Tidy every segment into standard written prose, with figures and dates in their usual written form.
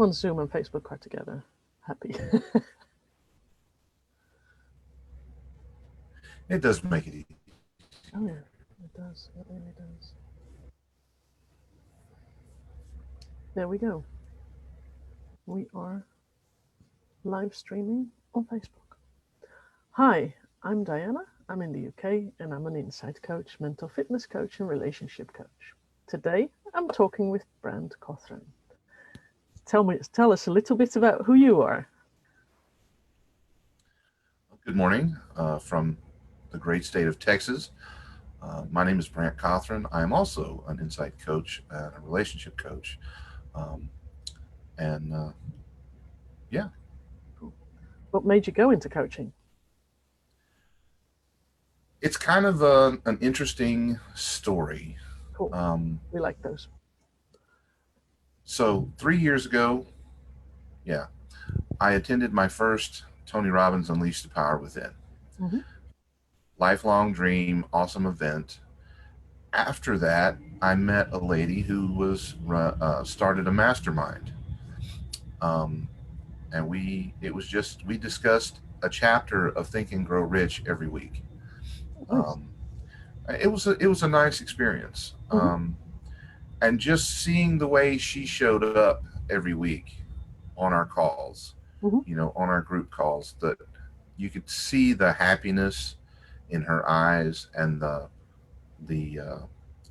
on Zoom and Facebook quite together. Happy. It does make it easy. Oh yeah, it does. It really does. There we go. We are live streaming on Facebook. Hi, I'm Diana. I'm in the UK and I'm an insight coach, mental fitness coach, and relationship coach. Today I'm talking with Brandt Cothren. Tell us a little bit about who you are. Good morning from the great state of Texas. My name is Brandt Cothren. I am also an insight coach and a relationship coach. And yeah. What made you go into coaching? It's kind of an interesting story. Cool. We like those. So 3 years ago, I attended my first Tony Robbins Unleash the Power Within. Mm-hmm. Lifelong dream, awesome event. After that, I met a lady who was started a mastermind, and we discussed a chapter of Think and Grow Rich every week. Nice. It was a nice experience, Mm-hmm. and just seeing the way she showed up every week on our calls, Mm-hmm. on our group calls, that you could see the happiness in her eyes and the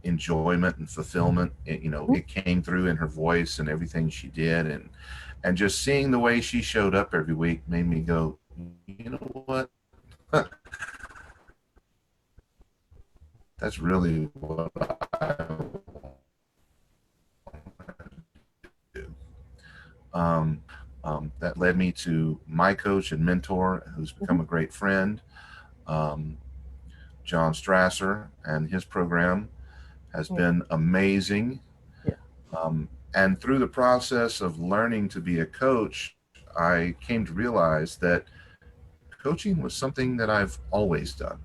enjoyment and fulfillment. It came through in her voice and everything she did, and just seeing the way she showed up every week made me go, you know what? That's really what I do. That led me to my coach and mentor, who's become a great friend, John Strasser, and his program has been amazing. Yeah. And through the process of learning to be a coach, I came to realize that coaching was something that I've always done.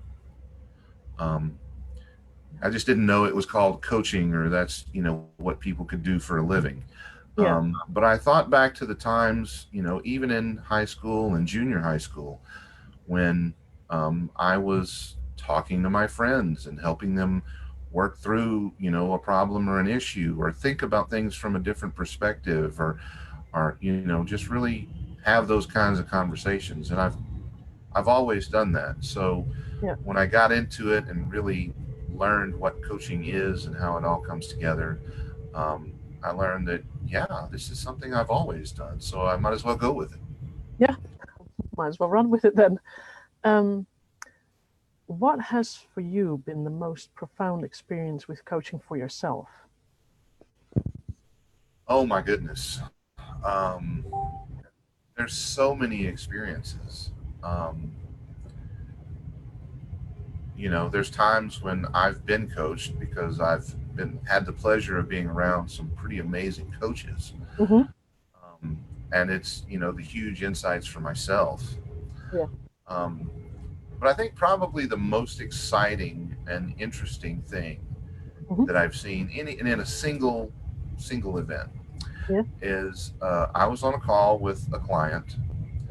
I just didn't know it was called coaching, or that's what people could do for a living. Yeah. But I thought back to the times, even in high school and junior high school, when I was talking to my friends and helping them work through, a problem or an issue, or think about things from a different perspective, or just really have those kinds of conversations. And I've always done that. So Yeah. when I got into it and really learned what coaching is and how it all comes together, I learned that, this is something I've always done. So I might as well go with it. Yeah. Might as well run with it then. What has for you been the most profound experience with coaching for yourself? Oh my goodness. Um, there's so many experiences. Um, there's times when I've been coached because I've been had the pleasure of being around some pretty amazing coaches, Mm-hmm. um, and it's the huge insights for myself. Yeah. Um, but I think probably the most exciting and interesting thing Mm-hmm. that I've seen in a single event Yeah. is I was on a call with a client,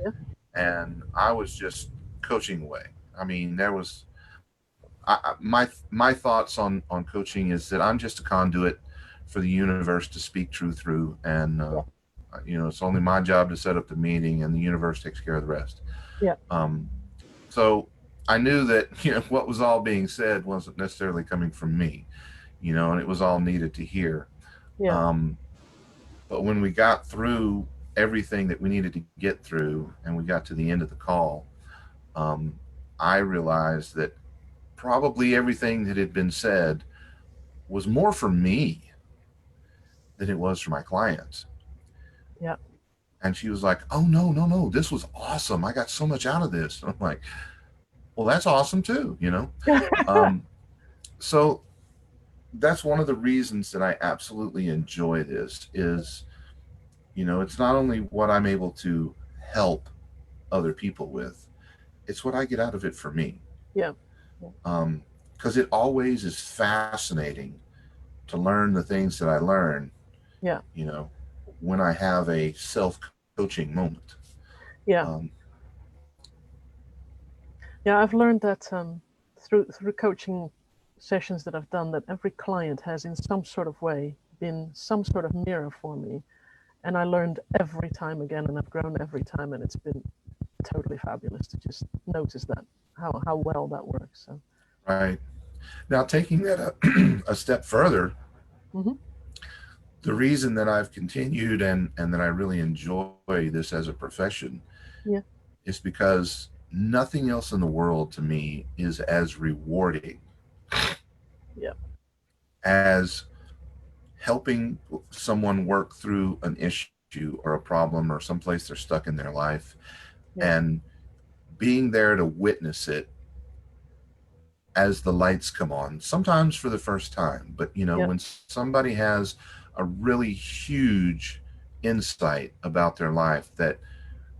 Yeah. and I was just coaching away. I mean, there was my thoughts on coaching is that I'm just a conduit for the universe to speak truth through, and Yeah. it's only my job to set up the meeting, and the universe takes care of the rest. Yeah. Um, so I knew that what was all being said wasn't necessarily coming from me, and it was all needed to hear. Yeah. Um, but when we got through everything that we needed to get through, and we got to the end of the call, um, I realized that probably everything that had been said was more for me than it was for my clients. Yeah. And she was like, "Oh no, no, no! This was awesome. I got so much out of this." And I'm like, "Well, that's awesome too." Um, so that's one of the reasons that I absolutely enjoy this. Is it's not only what I'm able to help other people with; it's what I get out of it for me. Yeah. Yeah. Because it always is fascinating to learn the things that I learn, Yeah. you know, when I have a self-coaching moment. Yeah. Um, Yeah, I've learned that through coaching sessions that I've done, that every client has in some sort of way been some sort of mirror for me. And I learned every time again, and I've grown every time, and it's been totally fabulous to just notice that how well that works. So, right. Now, taking that a step further, hmm the reason that I've continued and that I really enjoy this as a profession yeah, is because nothing else in the world to me is as rewarding yeah, as helping someone work through an issue or a problem or someplace they're stuck in their life, yeah, and being there to witness it as the lights come on, sometimes for the first time. But yeah, when somebody has a really huge insight about their life that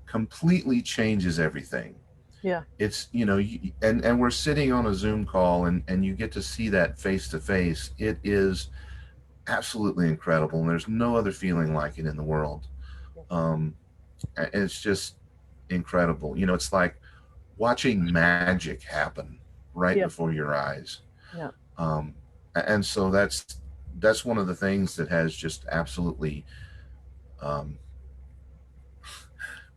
completely changes everything, yeah, it's and we're sitting on a Zoom call, and you get to see that face to face. It is absolutely incredible, and there's no other feeling like it in the world. um it's just incredible. It's like watching magic happen right yeah, before your eyes. yeah. um and so that's one of the things that has just absolutely, um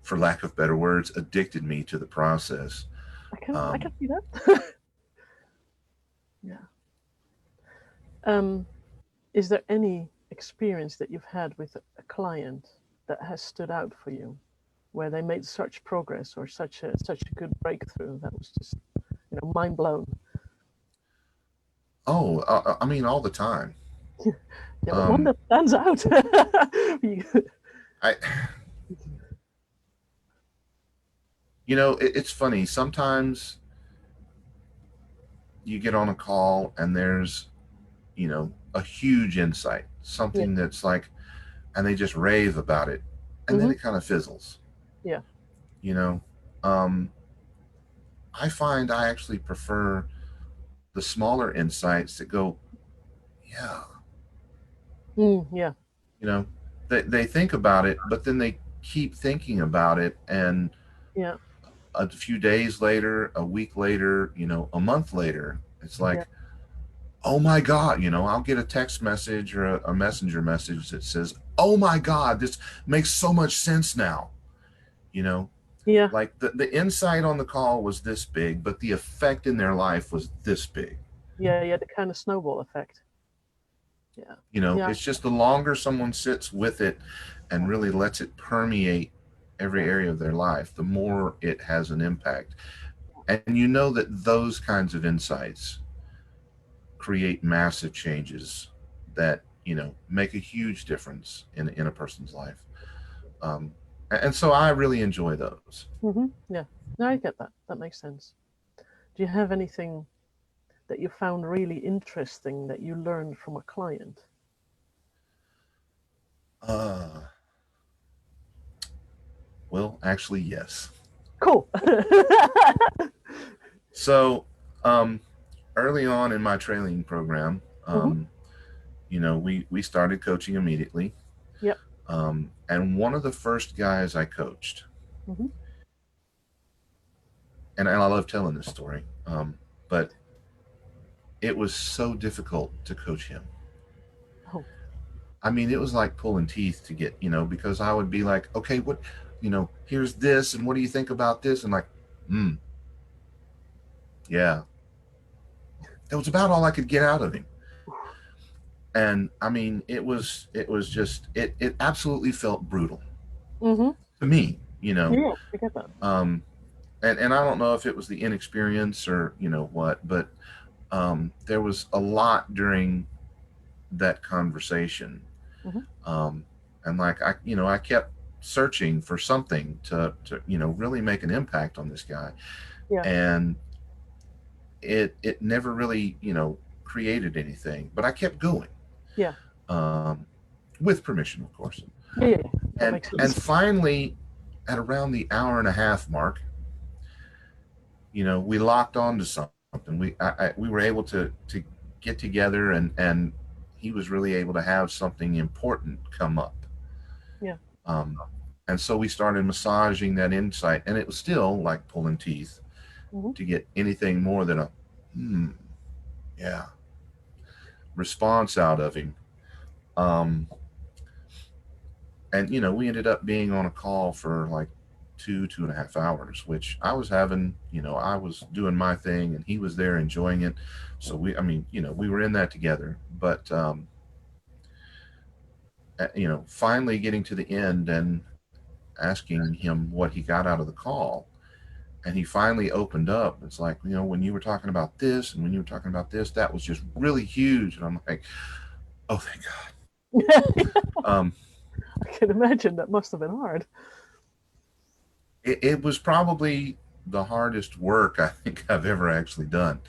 for lack of better words, addicted me to the process. I can um see that. Yeah. Um, is there any experience that you've had with a client that has stood out for you, where they made such progress or such a good breakthrough that was just mind blown? oh, I mean, all the time. Yeah, but one um that stands out. You- I it's funny sometimes. You get on a call and there's a huge insight, yeah. something that's like, and they just rave about it, and then hmm it kind of fizzles. Yeah. you know um I find I actually prefer the smaller insights that go, yeah, Yeah. you know they think about it, but then they keep thinking about it, and Yeah. a few days later, a week later, a month later, it's Yeah. like, oh my God, I'll get a text message or a messenger message that says, oh my God, this makes so much sense now. You know, Yeah. like the insight on the call was this big, but the effect in their life was this big. Yeah. Yeah. The kind of snowball effect. Yeah. Yeah. It's just the longer someone sits with it and really lets it permeate every Yeah. area of their life, the more it has an impact. And you know that those kinds of insights create massive changes that make a huge difference in a person's life. um, and so I really enjoy those. Yeah. No, I get that. That makes sense. Do you have anything that you found really interesting that you learned from a client? uh, well, actually, yes. Cool. So um, early on in my training program, hmm we started coaching immediately. Yep. And one of the first guys I coached, hmm and I love telling this story, but it was so difficult to coach him. Oh. I mean, it was like pulling teeth to get, because I would be like, okay, what, here's this, and what do you think about this? And like, hmm, yeah. That was about all I could get out of him. And I mean, it was just, it absolutely felt brutal hmm to me, Yeah, I get that. Um, and I don't know if it was the inexperience or what, but there was a lot during that conversation. hmm um, and like I kept searching for something to really make an impact on this guy, Yeah. and it never really created anything, but I kept going, Yeah. um, with permission, of course. Yeah. Yeah. Yeah. That and makes and sense. finally, at around the hour and a half mark, we locked on to something. We were able to get together, and he was really able to have something important come up. Um, and so we started massaging that insight, and it was still like pulling teeth Mm-hmm. to get anything more than a yeah response out of him. Um, and we ended up being on a call for like 2.5 hours, which I was having, I was doing my thing and he was there enjoying it. So we were in that together. But finally getting to the end and asking him what he got out of the call, and he finally opened up. It's like, when you were talking about this and when you were talking about this, that was just really huge. And I'm like, oh, thank God. I can imagine that must have been hard. It was probably the hardest work I think I've ever actually done.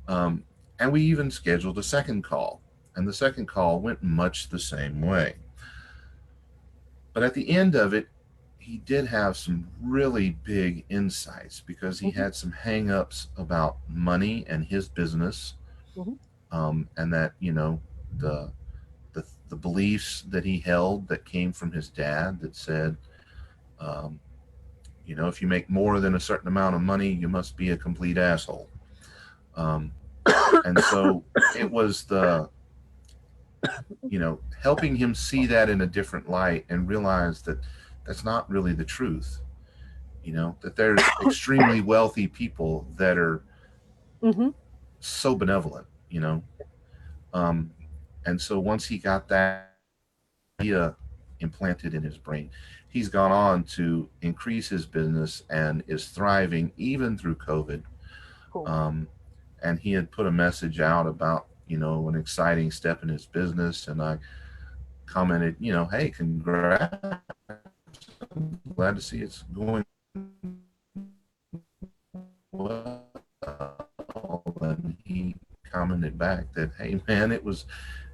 Um, and we even scheduled a second call, and the second call went much the same way. But at the end of it, he did have some really big insights because he Mm-hmm. had some hang-ups about money and his business, Mm-hmm. and that the, the beliefs that he held that came from his dad that said, um, if you make more than a certain amount of money, you must be a complete asshole. Um, and so it was helping him see that in a different light and realize that that's not really the truth. That there's extremely wealthy people that are Mm-hmm. so benevolent. Um, and so once he got that idea implanted in his brain, he's gone on to increase his business and is thriving even through COVID. Cool. Um, and he had put a message out about an exciting step in his business, and I commented, hey, congrats, glad to see it's going well. And he commented back that, hey man, it was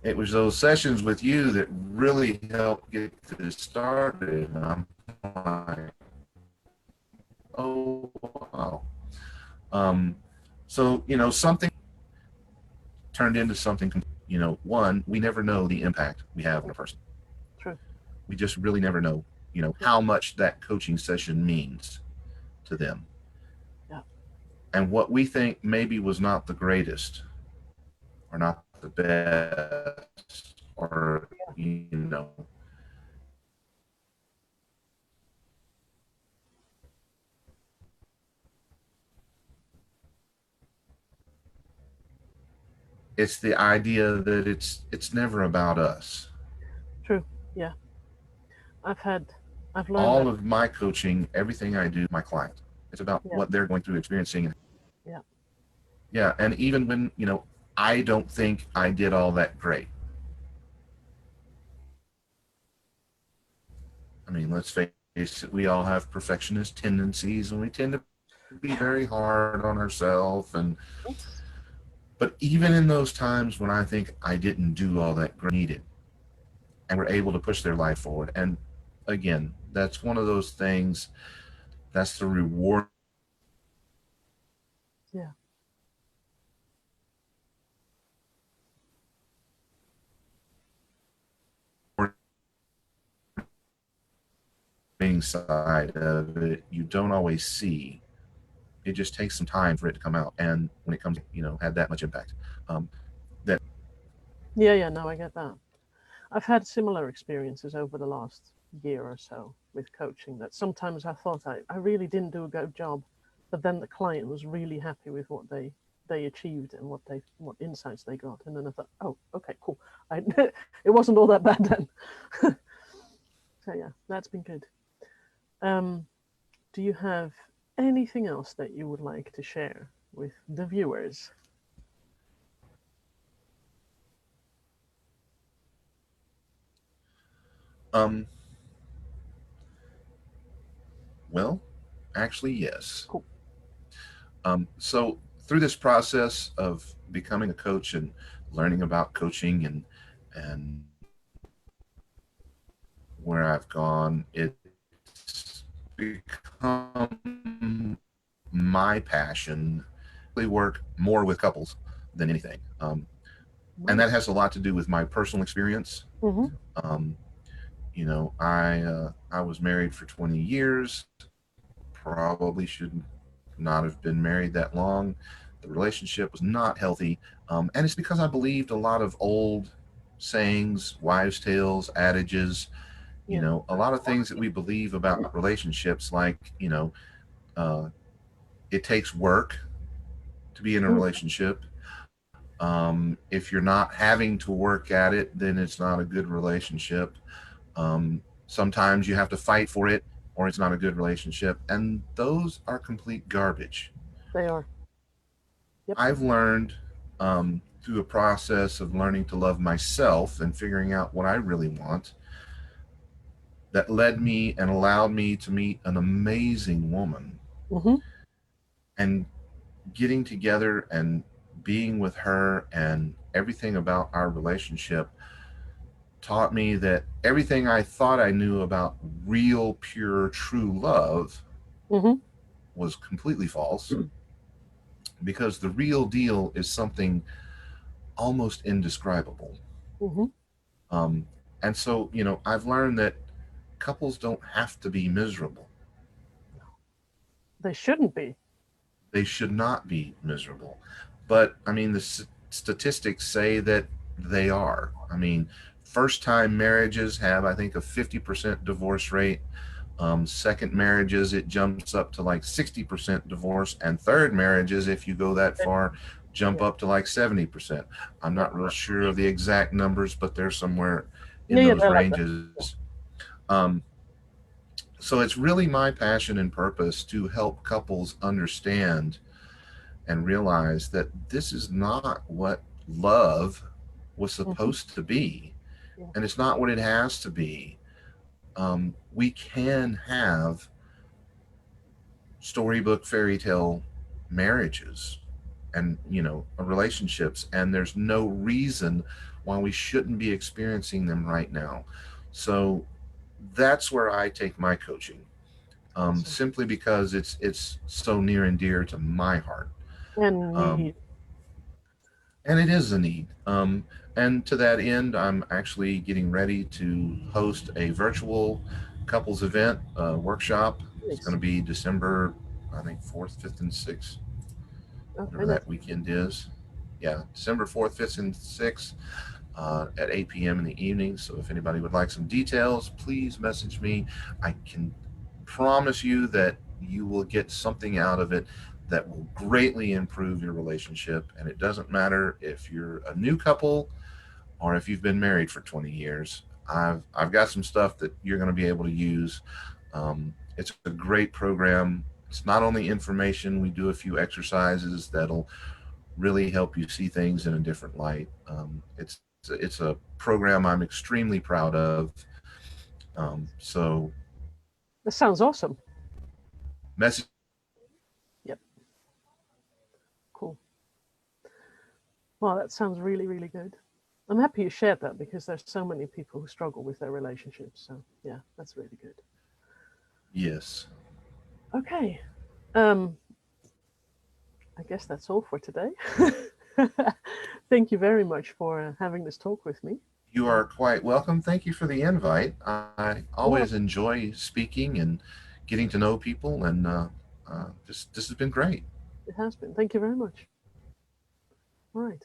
those sessions with you that really helped get this started. And I'm like, oh wow. um so something turned into something. One, we never know the impact we have on a person. True. We just really never know Yeah. how much that coaching session means to them. Yeah. And what we think maybe was not the greatest or not the best, or it's the idea that it's never about us. True. Yeah. I've had. I've learned All that. of my coaching, everything I do, my client, it's about Yeah. what they're going through, experiencing. Yeah. Yeah, and even when I don't think I did all that great. I mean, let's face it, we all have perfectionist tendencies, and we tend to be very hard on ourselves. And but even in those times when I think I didn't do all that great needed, and we're able to push their life forward, and again, that's one of those things. That's the rewarding Yeah. side of it. You don't always see. It just takes some time for it to come out, and when it comes, had that much impact. That Yeah. Yeah. No, I get that. I've had similar experiences over the last year or so with coaching that sometimes I thought I really didn't do a good job, but then the client was really happy with what they achieved and what insights they got, and then I thought, oh, okay, cool. It wasn't all that bad then. So yeah, that's been good. Um, do you have anything else that you would like to share with the viewers? um, well, actually, yes. Cool. So through this process of becoming a coach and learning about coaching and where I've gone, it's become my passion. I work more with couples than anything, and that Nice. has a lot to do with my personal experience. Mm-hmm. Um, I was married for 20 years. Probably should not have been married that long. The relationship was not healthy, and it's because I believed a lot of old sayings, wives' tales, adages. Yeah. A lot of things that we believe about relationships, like uh, it takes work to be in a Mm, relationship. If you're not having to work at it, then it's not a good relationship. Sometimes you have to fight for it, or it's not a good relationship. And those are complete garbage. they are. Yep. I've learned through a process of learning to love myself and figuring out what I really want that led me and allowed me to meet an amazing woman, Mm-hmm. and getting together and being with her and everything about our relationship taught me that everything I thought I knew about real, pure, true love Mm-hmm. was completely false, because the real deal is something almost indescribable. Mm-hmm. Um, and so, I've learned that couples don't have to be miserable. They shouldn't be. They should not be miserable. But I mean, the statistics say that they are. I mean, first time marriages have, I think, a 50% divorce rate. Second marriages, it jumps up to like 60% divorce. And third marriages, if you go that far, jump Yeah. up to like 70%. I'm Yeah. not real sure of the exact numbers, but they're somewhere in Yeah. Yeah. those They're like that. ranges. Um, so it's really my passion and purpose to help couples understand and realize that this is not what love was Mm-hmm. supposed to be, Yeah. and it's not what it has to be. We can have storybook fairy tale marriages and relationships, and there's no reason why we shouldn't be experiencing them right now. So that's where I take my coaching, Awesome. simply because it's so near and dear to my heart. And um, need. and it is a need. And to that end, I'm actually getting ready to host a virtual couples event workshop. It's going Nice. to be December, I think, 4th, 5th, and 6th, Okay. whatever That's that weekend is. Yeah, December 4th, 5th, and 6th at 8 p.m. in the evening. So if anybody would like some details, please message me. I can promise you that you will get something out of it that will greatly improve your relationship. And it doesn't matter if you're a new couple or if you've been married for 20 years. I've got some stuff that you're going to be able to use. It's a great program. It's not only information, we do a few exercises that'll really help you see things in a different light. It's a program I'm extremely proud of. So That sounds awesome. message Yep. Cool. Well, that sounds really, really good. I'm happy you shared that because there's so many people who struggle with their relationships. So yeah, that's really good. yes. Okay. I guess that's all for today. Thank you very much for having this talk with me. You are quite welcome. Thank you for the invite. I always Yeah, enjoy speaking and getting to know people, and this has been great. it has been. Thank you very much. All right.